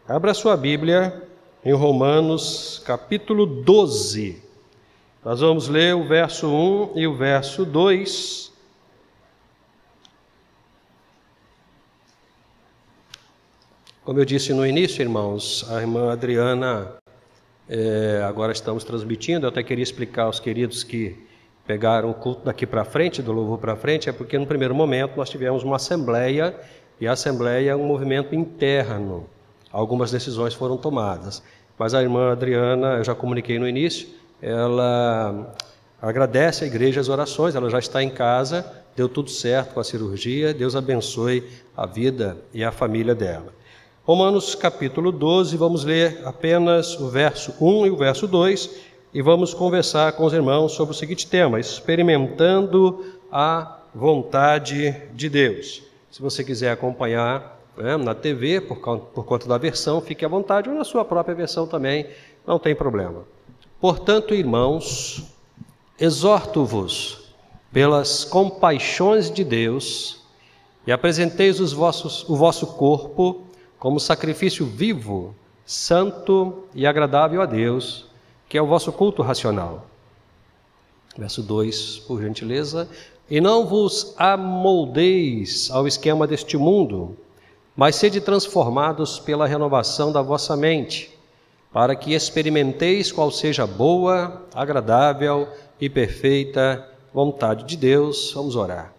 Abra sua Bíblia em Romanos, capítulo 12. Nós vamos ler o verso 1 e o verso 2. Como eu disse no início, irmãos, a irmã Adriana, agora estamos transmitindo. Eu até queria explicar aos queridos que pegaram o culto daqui para frente, do louvor para frente, é porque no primeiro momento nós tivemos uma assembleia, e a assembleia é um movimento interno. Algumas decisões foram tomadas, mas a irmã Adriana, eu já comuniquei no início, ela agradece à igreja as orações, ela já está em casa, deu tudo certo com a cirurgia, Deus abençoe a vida e a família dela. Romanos capítulo 12, vamos ler apenas o verso 1 e o verso 2, e vamos conversar com os irmãos sobre o seguinte tema: experimentando a vontade de Deus. Se você quiser acompanhar na TV, por conta da versão, fique à vontade, ou na sua própria versão também, não tem problema. Portanto, irmãos, exorto-vos pelas compaixões de Deus, e apresenteis o vosso corpo como sacrifício vivo, santo e agradável a Deus, que é o vosso culto racional. Verso 2, por gentileza. E não vos amoldeis ao esquema deste mundo, mas sede transformados pela renovação da vossa mente, para que experimenteis qual seja a boa, agradável e perfeita vontade de Deus. Vamos orar.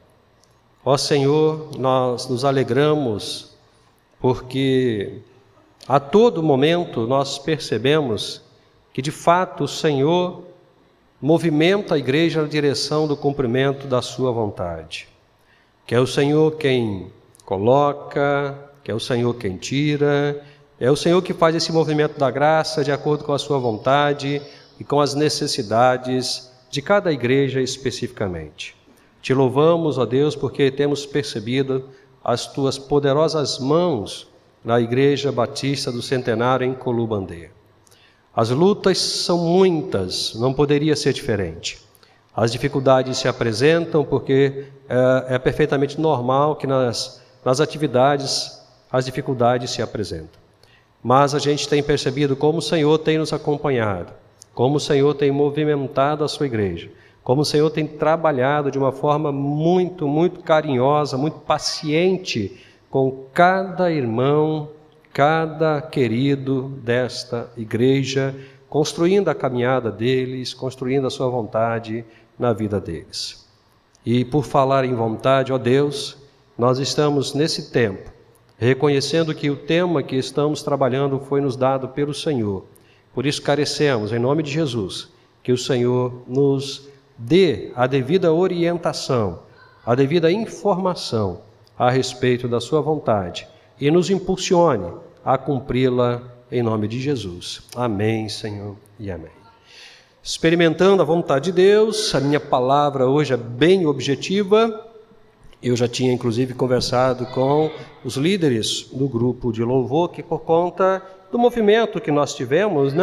Ó Senhor, nós nos alegramos, porque a todo momento nós percebemos que de fato o Senhor movimenta a igreja na direção do cumprimento da sua vontade. Que é o Senhor quem coloca, que é o Senhor quem tira, é o Senhor que faz esse movimento da graça de acordo com a sua vontade e com as necessidades de cada igreja especificamente. Te louvamos, ó Deus, porque temos percebido as tuas poderosas mãos na Igreja Batista do Centenário em Colubandê. As lutas são muitas, não poderia ser diferente. As dificuldades se apresentam porque é perfeitamente normal que nas atividades as dificuldades se apresentam. Mas a gente tem percebido como o Senhor tem nos acompanhado, como o Senhor tem movimentado a sua igreja, como o Senhor tem trabalhado de uma forma muito, muito carinhosa, muito paciente com cada irmão, cada querido desta igreja, construindo a caminhada deles, construindo a sua vontade na vida deles. E por falar em vontade, ó Deus, nós estamos nesse tempo, reconhecendo que o tema que estamos trabalhando foi nos dado pelo Senhor. Por isso carecemos, em nome de Jesus, que o Senhor nos dê a devida orientação, a devida informação a respeito da sua vontade e nos impulsione a cumpri-la em nome de Jesus. Amém, Senhor, e amém. Experimentando a vontade de Deus, a minha palavra hoje é bem objetiva. Eu já tinha, inclusive, conversado com os líderes do grupo de louvor, que por conta do movimento que nós tivemos,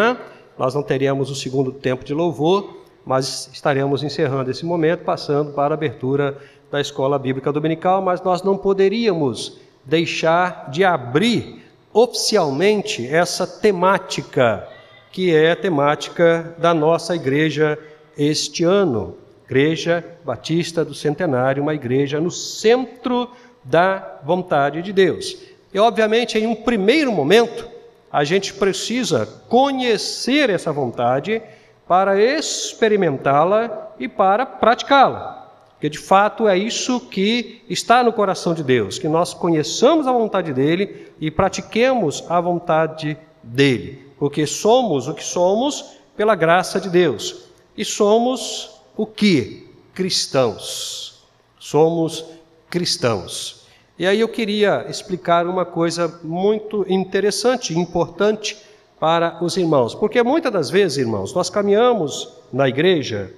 nós não teríamos o segundo tempo de louvor, mas estaremos encerrando esse momento, passando para a abertura da Escola Bíblica Dominical, mas nós não poderíamos deixar de abrir oficialmente essa temática, que é a temática da nossa igreja este ano, Igreja Batista do Centenário, uma igreja no centro da vontade de Deus. E, obviamente, em um primeiro momento, a gente precisa conhecer essa vontade para experimentá-la e para praticá-la. Porque, de fato, é isso que está no coração de Deus, que nós conheçamos a vontade dEle e pratiquemos a vontade dEle. Porque somos o que somos pela graça de Deus. E somos o que? Cristãos. Somos cristãos. E aí eu queria explicar uma coisa muito interessante e importante para os irmãos. Porque muitas das vezes, irmãos, nós caminhamos na igreja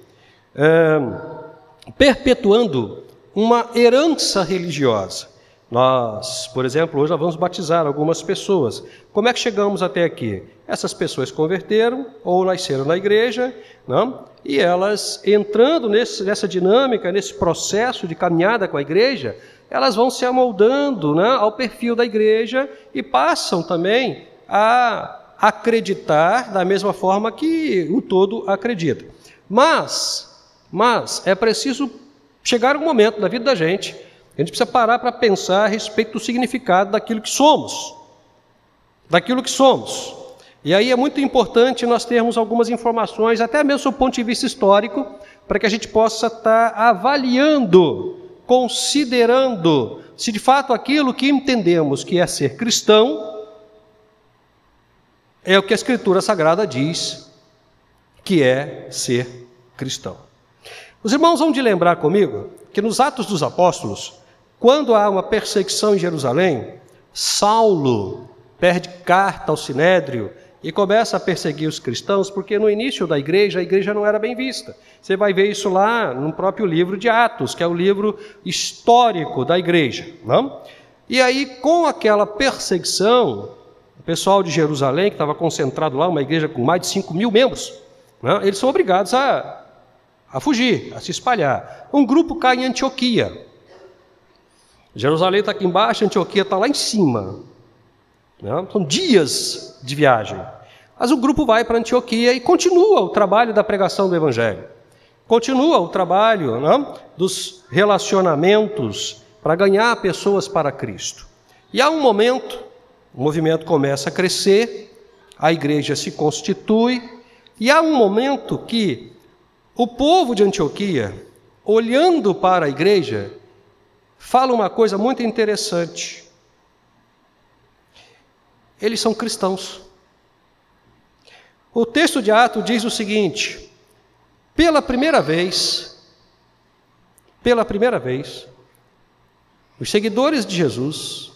perpetuando uma herança religiosa. Nós, por exemplo, hoje nós vamos batizar algumas pessoas. Como é que chegamos até aqui? Essas pessoas converteram ou nasceram na igreja, e elas, entrando nessa dinâmica, nesse processo de caminhada com a igreja, elas vão se amoldando ao perfil da igreja e passam também a acreditar da mesma forma que o todo acredita. Mas é preciso chegar um momento na vida da gente, a gente precisa parar para pensar a respeito do significado daquilo que somos. E aí é muito importante nós termos algumas informações, até mesmo do ponto de vista histórico, para que a gente possa estar avaliando, considerando se de fato aquilo que entendemos que é ser cristão é o que a Escritura Sagrada diz que é ser cristão. Os irmãos vão de lembrar comigo que nos Atos dos Apóstolos, quando há uma perseguição em Jerusalém, Saulo perde carta ao Sinédrio e começa a perseguir os cristãos, porque no início da igreja, a igreja não era bem vista. Você vai ver isso lá no próprio livro de Atos, que é o livro histórico da igreja, não? E aí, com aquela perseguição, o pessoal de Jerusalém, que estava concentrado lá, uma igreja com mais de 5.000 membros, não? Eles são obrigados a fugir, a se espalhar. Um grupo cai em Antioquia. Jerusalém está aqui embaixo, Antioquia está lá em cima. Não? São dias de viagem. Mas o grupo vai para Antioquia e continua o trabalho da pregação do Evangelho. Continua o trabalho, não? Dos relacionamentos para ganhar pessoas para Cristo. E há um momento, o movimento começa a crescer, a igreja se constitui, e há um momento que o povo de Antioquia, olhando para a igreja, fala uma coisa muito interessante. Eles são cristãos. O texto de Atos diz o seguinte: pela primeira vez, os seguidores de Jesus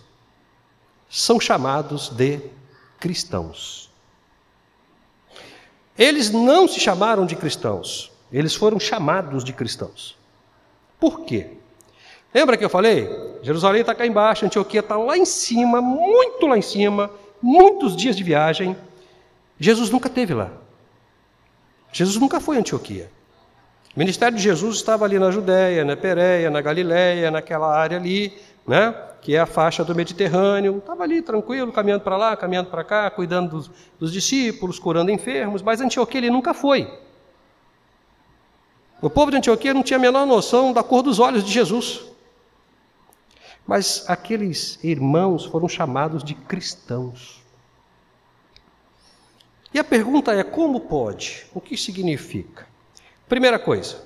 são chamados de cristãos. Eles não se chamaram de cristãos, eles foram chamados de cristãos. Por quê? Lembra que eu falei? Jerusalém está cá embaixo, Antioquia está lá em cima, muito lá em cima, muitos dias de viagem. Jesus nunca esteve lá. Jesus nunca foi a Antioquia. O ministério de Jesus estava ali na Judéia, na Pérea, na Galiléia, naquela área ali, né, que é a faixa do Mediterrâneo. Estava ali tranquilo, caminhando para lá, caminhando para cá, cuidando dos discípulos, curando enfermos, mas Antioquia ele nunca foi. O povo de Antioquia não tinha a menor noção da cor dos olhos de Jesus. Mas aqueles irmãos foram chamados de cristãos. E a pergunta é: como pode? O que significa? Primeira coisa,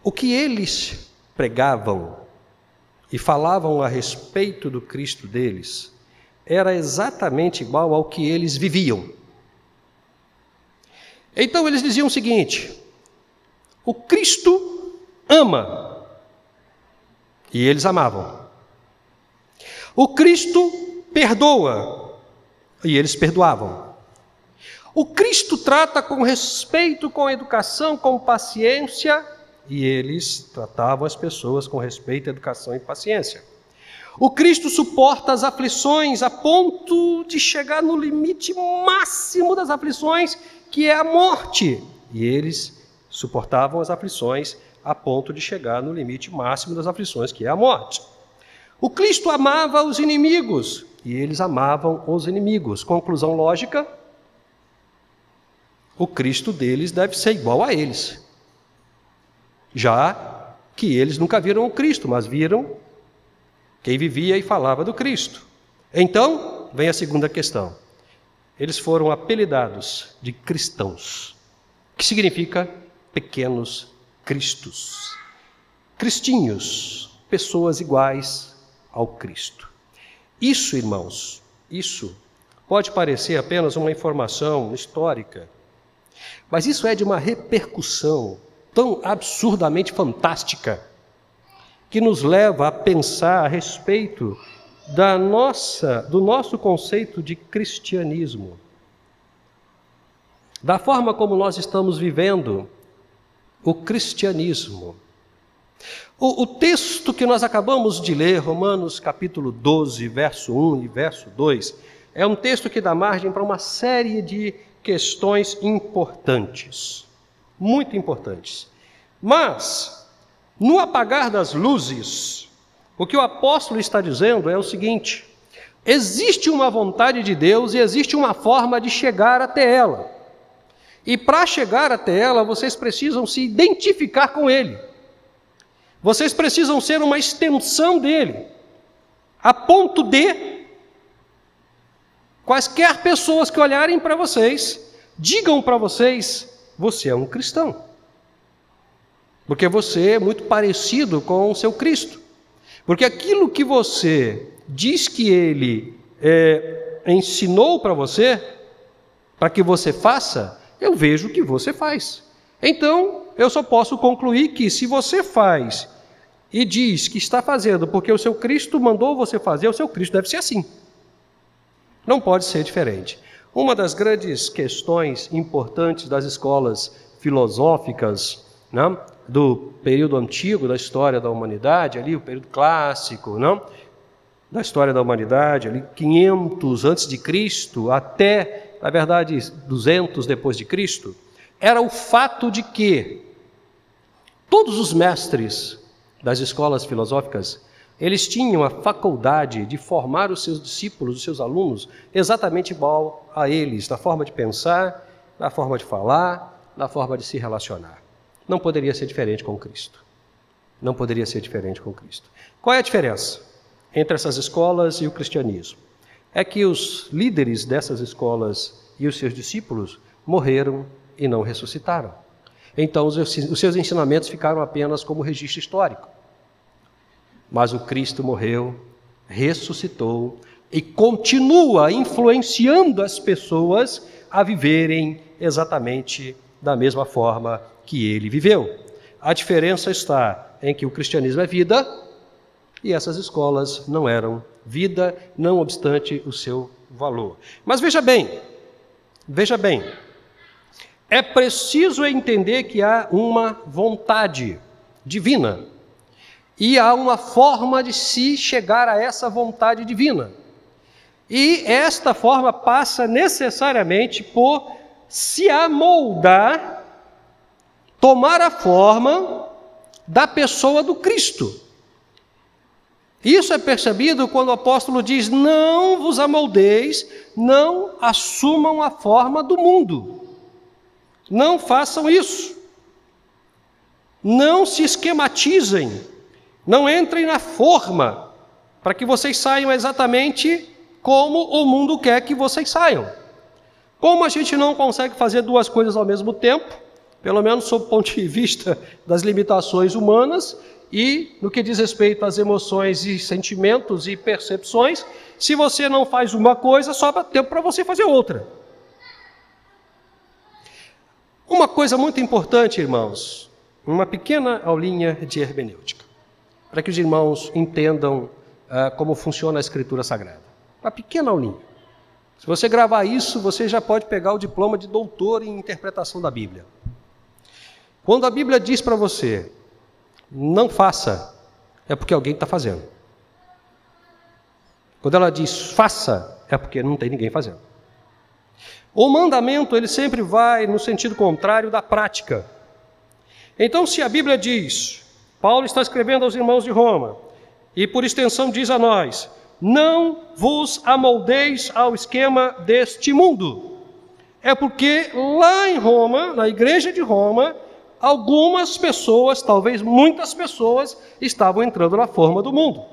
o que eles pregavam e falavam a respeito do Cristo deles era exatamente igual ao que eles viviam. Então eles diziam o seguinte: o Cristo ama. E eles amavam. O Cristo perdoa. E eles perdoavam. O Cristo trata com respeito, com educação, com paciência. E eles tratavam as pessoas com respeito, educação e paciência. O Cristo suporta as aflições a ponto de chegar no limite máximo das aflições, que é a morte. E eles suportavam as aflições a ponto de chegar no limite máximo das aflições, que é a morte. O Cristo amava os inimigos, e eles amavam os inimigos. Conclusão lógica: o Cristo deles deve ser igual a eles. Já que eles nunca viram o Cristo, mas viram quem vivia e falava do Cristo. Então, vem a segunda questão. Eles foram apelidados de cristãos, que significa pequenos cristos. Cristinhos, pessoas iguais ao Cristo. Isso, irmãos, isso pode parecer apenas uma informação histórica, mas isso é de uma repercussão tão absurdamente fantástica que nos leva a pensar a respeito do nosso conceito de cristianismo, da forma como nós estamos vivendo o cristianismo. O texto que nós acabamos de ler, Romanos capítulo 12, verso 1 e verso 2, é um texto que dá margem para uma série de questões importantes, muito importantes. Mas, no apagar das luzes, o que o apóstolo está dizendo é o seguinte: Existe uma vontade de Deus e existe uma forma de chegar até ela. E para chegar até ela, vocês precisam se identificar com Ele. Vocês precisam ser uma extensão dele, a ponto de quaisquer pessoas que olharem para vocês, digam para vocês: você é um cristão. Porque você é muito parecido com o seu Cristo. Porque aquilo que você diz que Ele ensinou para você, para que você faça, eu vejo que você faz. Então, eu só posso concluir que se você faz e diz que está fazendo porque o seu Cristo mandou você fazer, o seu Cristo deve ser assim. Não pode ser diferente. Uma das grandes questões importantes das escolas filosóficas, né, do período antigo da história da humanidade, ali o período clássico, né, da história da humanidade, ali 500 antes de Cristo até, na verdade, 200 depois de Cristo, era o fato de que todos os mestres das escolas filosóficas, eles tinham a faculdade de formar os seus discípulos, os seus alunos, exatamente igual a eles, na forma de pensar, na forma de falar, na forma de se relacionar. Não poderia ser diferente com Cristo. Não poderia ser diferente com Cristo. Qual é a diferença entre essas escolas e o cristianismo? É que os líderes dessas escolas e os seus discípulos morreram e não ressuscitaram. Então, os seus ensinamentos ficaram apenas como registro histórico. Mas o Cristo morreu, ressuscitou e continua influenciando as pessoas a viverem exatamente da mesma forma que ele viveu. A diferença está em que o cristianismo é vida e essas escolas não eram vida, não obstante o seu valor. Mas veja bem, é preciso entender que há uma vontade divina e há uma forma de se chegar a essa vontade divina. E esta forma passa necessariamente por se amoldar, tomar a forma da pessoa do Cristo. Isso é percebido quando o apóstolo diz: não vos amoldeis, não assumam a forma do mundo. Não façam isso. Não se esquematizem. Não entrem na forma para que vocês saiam exatamente como o mundo quer que vocês saiam. Como a gente não consegue fazer duas coisas ao mesmo tempo, pelo menos sob o ponto de vista das limitações humanas e no que diz respeito às emoções e sentimentos e percepções, se você não faz uma coisa, sobra tempo para você fazer outra. Uma coisa muito importante, irmãos, uma pequena aulinha de hermenêutica, para que os irmãos entendam como funciona a Escritura Sagrada. Uma pequena aulinha. Se você gravar isso, você já pode pegar o diploma de doutor em interpretação da Bíblia. Quando a Bíblia diz para você, não faça, é porque alguém está fazendo. Quando ela diz faça, é porque não tem ninguém fazendo. O mandamento, ele sempre vai no sentido contrário da prática. Então, se a Bíblia diz, Paulo está escrevendo aos irmãos de Roma, e por extensão diz a nós, não vos amoldeis ao esquema deste mundo. É porque lá em Roma, na igreja de Roma, algumas pessoas, talvez muitas pessoas, estavam entrando na forma do mundo.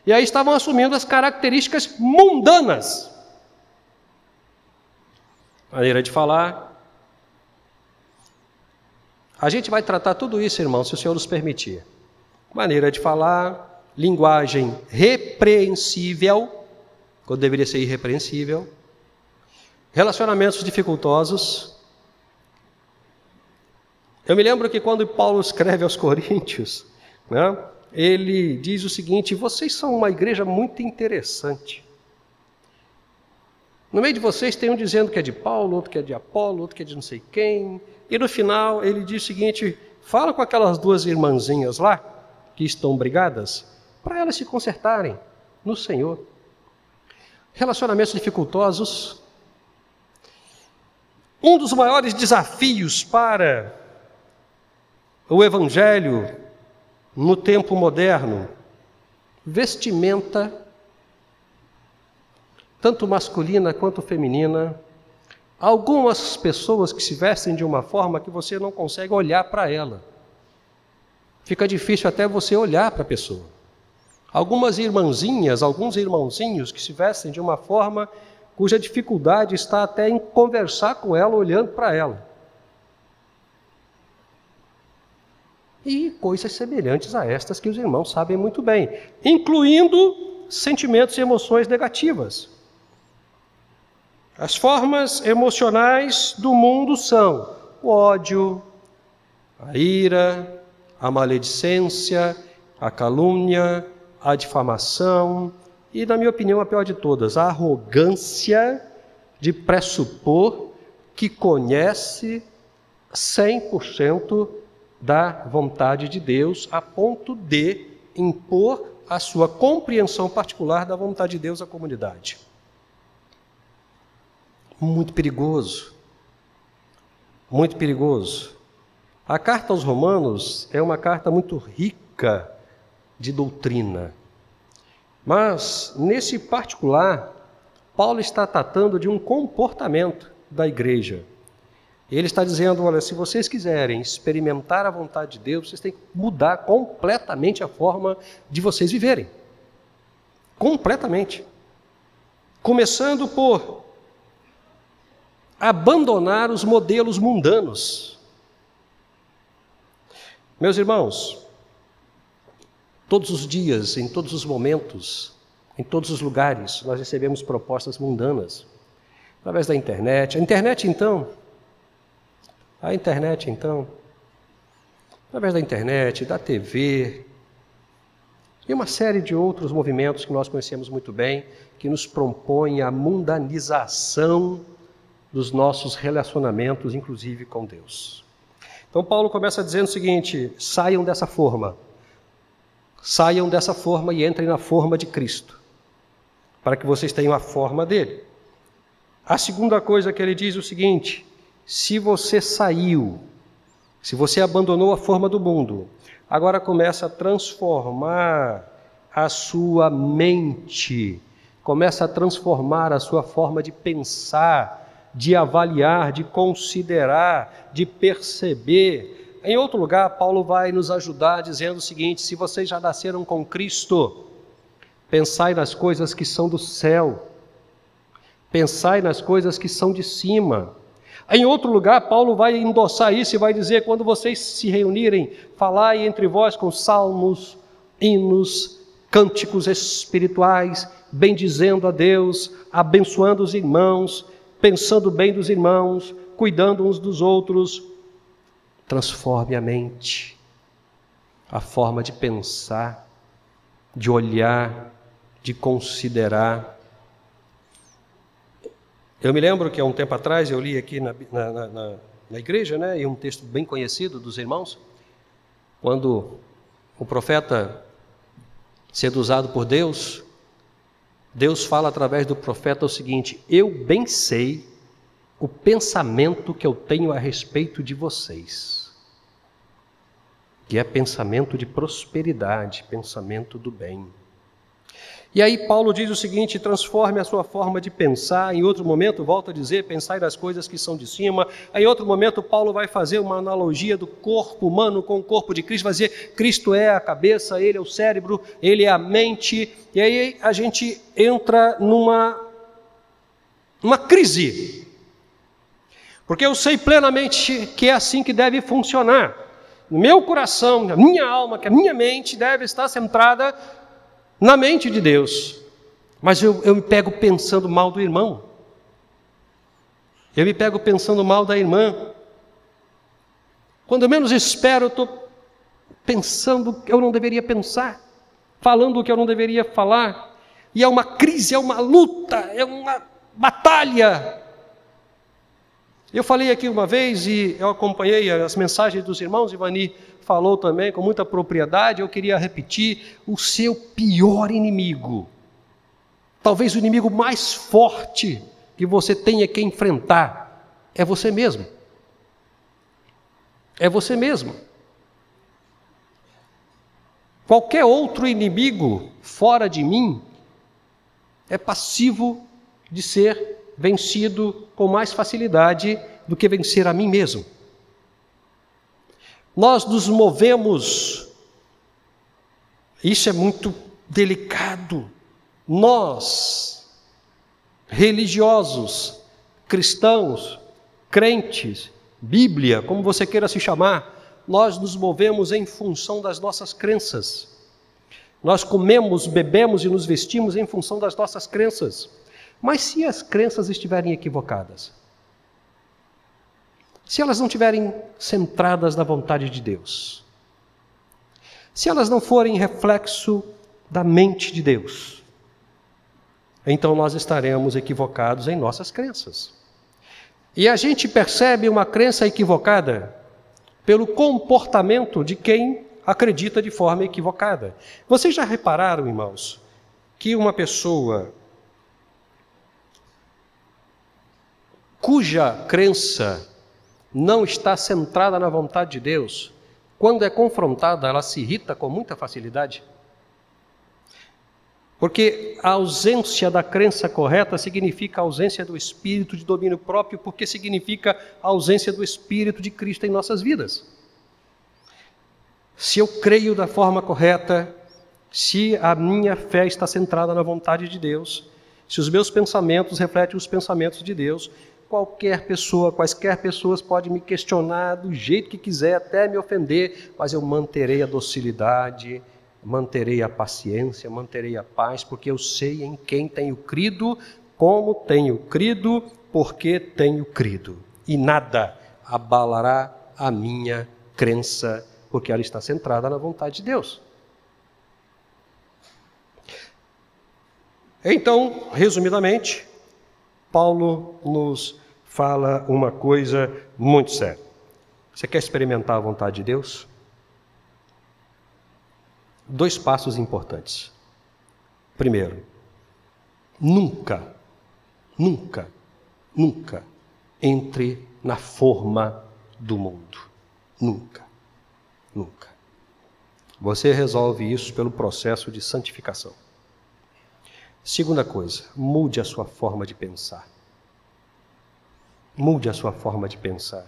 E aí estavam assumindo as características mundanas. Maneira de falar. A gente vai tratar tudo isso, irmão, se o Senhor nos permitir. Maneira de falar, linguagem repreensível, quando deveria ser irrepreensível, relacionamentos dificultosos. Eu me lembro que quando Paulo escreve aos Coríntios, né, ele diz o seguinte: vocês são uma igreja muito interessante. No meio de vocês tem um dizendo que é de Paulo, outro que é de Apolo, outro que é de não sei quem. E no final ele diz o seguinte: fala com aquelas duas irmãzinhas lá, que estão brigadas, para elas se consertarem no Senhor. Relacionamentos dificultosos. Um dos maiores desafios para o Evangelho no tempo moderno, vestimenta tanto masculina quanto feminina. Há algumas pessoas que se vestem de uma forma que você não consegue olhar para ela. Fica difícil até você olhar para a pessoa. Algumas irmãzinhas, alguns irmãozinhos que se vestem de uma forma cuja dificuldade está até em conversar com ela, olhando para ela. E coisas semelhantes a estas que os irmãos sabem muito bem, incluindo sentimentos e emoções negativas. As formas emocionais do mundo são o ódio, a ira, a maledicência, a calúnia, a difamação e, na minha opinião, a pior de todas, a arrogância de pressupor que conhece 100% da vontade de Deus, a ponto de impor a sua compreensão particular da vontade de Deus à comunidade. Muito perigoso. Muito perigoso. A carta aos Romanos é uma carta muito rica de doutrina. Mas, nesse particular, Paulo está tratando de um comportamento da igreja. Ele está dizendo, olha, se vocês quiserem experimentar a vontade de Deus, vocês têm que mudar completamente a forma de vocês viverem. Completamente. Começando por abandonar os modelos mundanos. Meus irmãos, todos os dias, em todos os momentos, em todos os lugares, nós recebemos propostas mundanas. Através da internet. A internet, então, através da internet, da TV, e uma série de outros movimentos que nós conhecemos muito bem, que nos propõem a mundanização dos nossos relacionamentos, inclusive com Deus. Então Paulo começa dizendo o seguinte: saiam dessa forma e entrem na forma de Cristo, para que vocês tenham a forma dele. A segunda coisa que ele diz é o seguinte: se você saiu, se você abandonou a forma do mundo, agora começa a transformar a sua mente, começa a transformar a sua forma de pensar, de avaliar, de considerar, de perceber. Em outro lugar, Paulo vai nos ajudar dizendo o seguinte: se vocês já nasceram com Cristo, pensai nas coisas que são do céu, pensai nas coisas que são de cima. Em outro lugar, Paulo vai endossar isso e vai dizer: quando vocês se reunirem, falai entre vós com salmos, hinos, cânticos espirituais, bendizendo a Deus, abençoando os irmãos, pensando bem dos irmãos, cuidando uns dos outros. Transforme a mente, a forma de pensar, de olhar, de considerar. Eu me lembro que há um tempo atrás eu li aqui na igreja, né, e um texto bem conhecido dos irmãos, quando o profeta, sendo usado por Deus, Deus fala através do profeta o seguinte: eu bem sei o pensamento que eu tenho a respeito de vocês, que é pensamento de prosperidade, pensamento do bem. E aí Paulo diz o seguinte: transforme a sua forma de pensar. Em outro momento, volta a dizer, pensai nas coisas que são de cima. Em outro momento, Paulo vai fazer uma analogia do corpo humano com o corpo de Cristo, vai dizer, Cristo é a cabeça, Ele é o cérebro, Ele é a mente. E aí a gente entra numa crise, porque eu sei plenamente que é assim que deve funcionar. No meu coração, na minha alma, que a minha mente deve estar centrada na mente de Deus, mas eu me pego pensando mal do irmão, eu me pego pensando mal da irmã. Quando eu menos espero, eu estou pensando o que eu não deveria pensar, falando o que eu não deveria falar, e é uma crise, é uma luta, é uma batalha. Eu falei aqui uma vez e eu acompanhei as mensagens dos irmãos, Ivani falou também com muita propriedade, eu queria repetir: o seu pior inimigo, talvez o inimigo mais forte que você tenha que enfrentar, é você mesmo. É você mesmo. Qualquer outro inimigo fora de mim é passivo de ser vencido com mais facilidade do que vencer a mim mesmo. Nós nos movemos, isso é muito delicado, nós, religiosos, cristãos, crentes, Bíblia, como você queira se chamar, nós nos movemos em função das nossas crenças. Nós comemos, bebemos e nos vestimos em função das nossas crenças. Mas se as crenças estiverem equivocadas, se elas não estiverem centradas na vontade de Deus, se elas não forem reflexo da mente de Deus, então nós estaremos equivocados em nossas crenças. E a gente percebe uma crença equivocada pelo comportamento de quem acredita de forma equivocada. Vocês já repararam, irmãos, que uma pessoa cuja crença não está centrada na vontade de Deus, quando é confrontada, ela se irrita com muita facilidade? Porque a ausência da crença correta significa a ausência do espírito de domínio próprio, porque significa a ausência do Espírito de Cristo em nossas vidas. Se eu creio da forma correta, se a minha fé está centrada na vontade de Deus, se os meus pensamentos refletem os pensamentos de Deus, qualquer pessoa, quaisquer pessoas podem me questionar do jeito que quiser, até me ofender, mas eu manterei a docilidade, manterei a paciência, manterei a paz, porque eu sei em quem tenho crido, como tenho crido, porque tenho crido. E nada abalará a minha crença, porque ela está centrada na vontade de Deus. Então, resumidamente, Paulo nos fala uma coisa muito séria. Você quer experimentar a vontade de Deus? 2 passos importantes. Primeiro, nunca entre na forma do mundo. Nunca. Você resolve isso pelo processo de santificação. Segunda coisa, mude a sua forma de pensar. Mude a sua forma de pensar.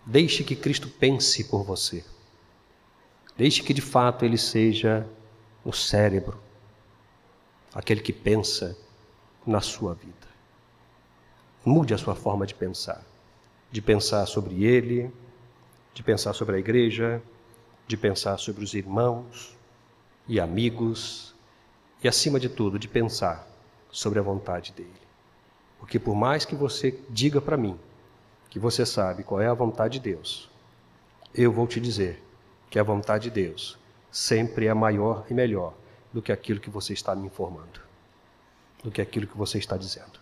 Deixe que Cristo pense por você. Deixe que de fato Ele seja o cérebro, aquele que pensa na sua vida. Mude a sua forma de pensar sobre Ele, de pensar sobre a igreja, de pensar sobre os irmãos e amigos, e acima de tudo, de pensar sobre a vontade dEle. Porque por mais que você diga para mim que você sabe qual é a vontade de Deus, eu vou te dizer que a vontade de Deus sempre é maior e melhor do que aquilo que você está me informando, do que aquilo que você está dizendo.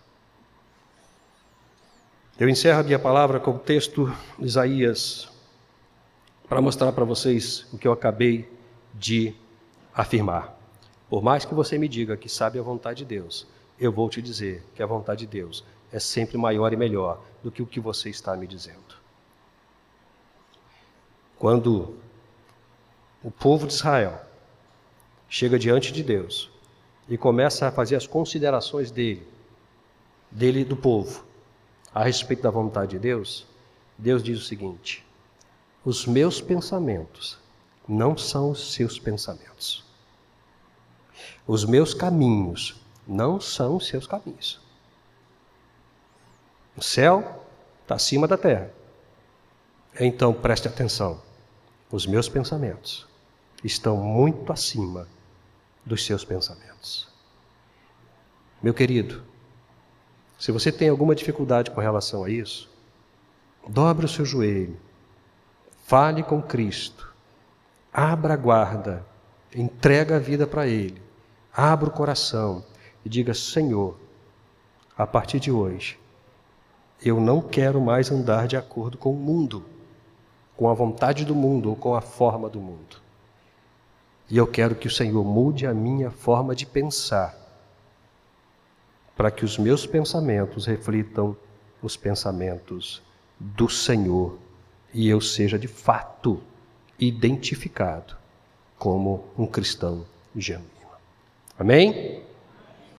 Eu encerro a minha palavra com o texto de Isaías, para mostrar para vocês o que eu acabei de afirmar. Por mais que você me diga que sabe a vontade de Deus, eu vou te dizer que a vontade de Deus é sempre maior e melhor do que o que você está me dizendo. Quando o povo de Israel chega diante de Deus e começa a fazer as considerações dele do povo, a respeito da vontade de Deus, Deus diz o seguinte: os meus pensamentos não são os seus pensamentos. Os meus caminhos não são os seus caminhos. O céu está acima da terra. Então preste atenção. Os meus pensamentos estão muito acima dos seus pensamentos. Meu querido, se você tem alguma dificuldade com relação a isso, dobre o seu joelho, fale com Cristo, abra a guarda, entrega a vida para Ele, abra o coração e diga: Senhor, a partir de hoje, eu não quero mais andar de acordo com o mundo, com a vontade do mundo ou com a forma do mundo. E eu quero que o Senhor mude a minha forma de pensar, para que os meus pensamentos reflitam os pensamentos do Senhor e eu seja de fato identificado como um cristão genuíno. Amém?